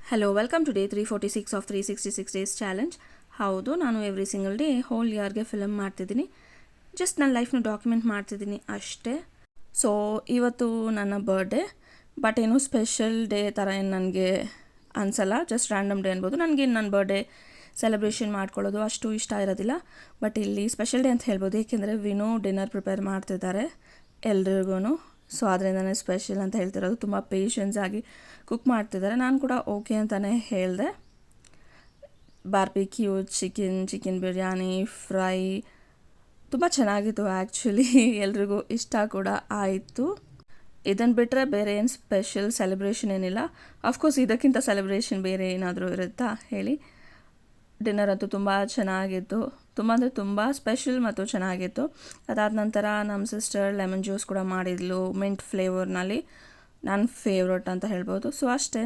Hello welcome to day 346 of 366 days challenge. ಹೌದು, ನಾನು every single day whole ಇಯರ್ಗೆ film ಮಾಡ್ತಿದ್ದೀನಿ. ಜಸ್ಟ್ ನನ್ನ ಲೈಫ್ನ ಡಾಕ್ಯುಮೆಂಟ್ ಮಾಡ್ತಿದ್ದೀನಿ ಅಷ್ಟೇ. ಸೊ ಇವತ್ತು ನನ್ನ ಬರ್ಡೇ, ಬಟ್ ಏನೂ ಸ್ಪೆಷಲ್ ಡೇ ಥರ ಏನು ನನಗೆ ಅನಿಸಲ್ಲ. ಜಸ್ಟ್ ರ್ಯಾಂಡಮ್ ಡೇ ಅನ್ಬೋದು. ನನಗೇನು ನನ್ನ ಬರ್ಡೇ ಸೆಲೆಬ್ರೇಷನ್ ಮಾಡ್ಕೊಳ್ಳೋದು ಅಷ್ಟು ಇಷ್ಟ ಇರೋದಿಲ್ಲ. ಬಟ್ ಇಲ್ಲಿ ಸ್ಪೆಷಲ್ ಡೇ ಅಂತ ಹೇಳ್ಬೋದು, ಏಕೆಂದರೆ ವಿನು ಡಿನ್ನರ್ ಪ್ರಿಪೇರ್ ಮಾಡ್ತಿದ್ದಾರೆ ಎಲ್ರಿಗೂ. ಸೊ ಅದರಿಂದನೇ ಸ್ಪೆಷಲ್ ಅಂತ ಹೇಳ್ತಿರೋದು. ತುಂಬ ಪೇಷನ್ಸ್ ಆಗಿ ಕುಕ್ ಮಾಡ್ತಿದ್ದಾರೆ. ನಾನು ಕೂಡ ಓಕೆ ಅಂತಲೇ ಹೇಳಿದೆ. ಬಾರ್ಬಿಕ್ಯೂ, ಚಿಕನ್ ಬಿರಿಯಾನಿ, ಫ್ರೈ ತುಂಬ ಚೆನ್ನಾಗಿತ್ತು ಆ್ಯಕ್ಚುಲಿ. ಎಲ್ರಿಗೂ ಇಷ್ಟ ಕೂಡ ಆಯಿತು. ಇದನ್ನು ಬಿಟ್ಟರೆ ಬೇರೆ ಏನು ಸ್ಪೆಷಲ್ ಸೆಲೆಬ್ರೇಷನ್ ಏನಿಲ್ಲ. ಅಫ್ಕೋರ್ಸ್ ಇದಕ್ಕಿಂತ ಸೆಲೆಬ್ರೇಷನ್ ಬೇರೆ ಏನಾದರೂ ಇರುತ್ತಾ ಹೇಳಿ. ಡಿನ್ನರ್ ಅಂತೂ ತುಂಬ ಚೆನ್ನಾಗಿತ್ತು. ತುಂಬ ಅಂದರೆ ತುಂಬ ಸ್ಪೆಷಲ್ ಮತ್ತು ಚೆನ್ನಾಗಿತ್ತು. ಅದಾದ ನಂತರ ನಮ್ಮ ಸಿಸ್ಟರ್ ಲೆಮನ್ ಜ್ಯೂಸ್ ಕೂಡ ಮಾಡಿದ್ಲು ಮಿಂಟ್ ಫ್ಲೇವರ್ನಲ್ಲಿ. ನನ್ನ ಫೇವ್ರೆಟ್ ಅಂತ ಹೇಳ್ಬೋದು. ಸೊ ಅಷ್ಟೇ.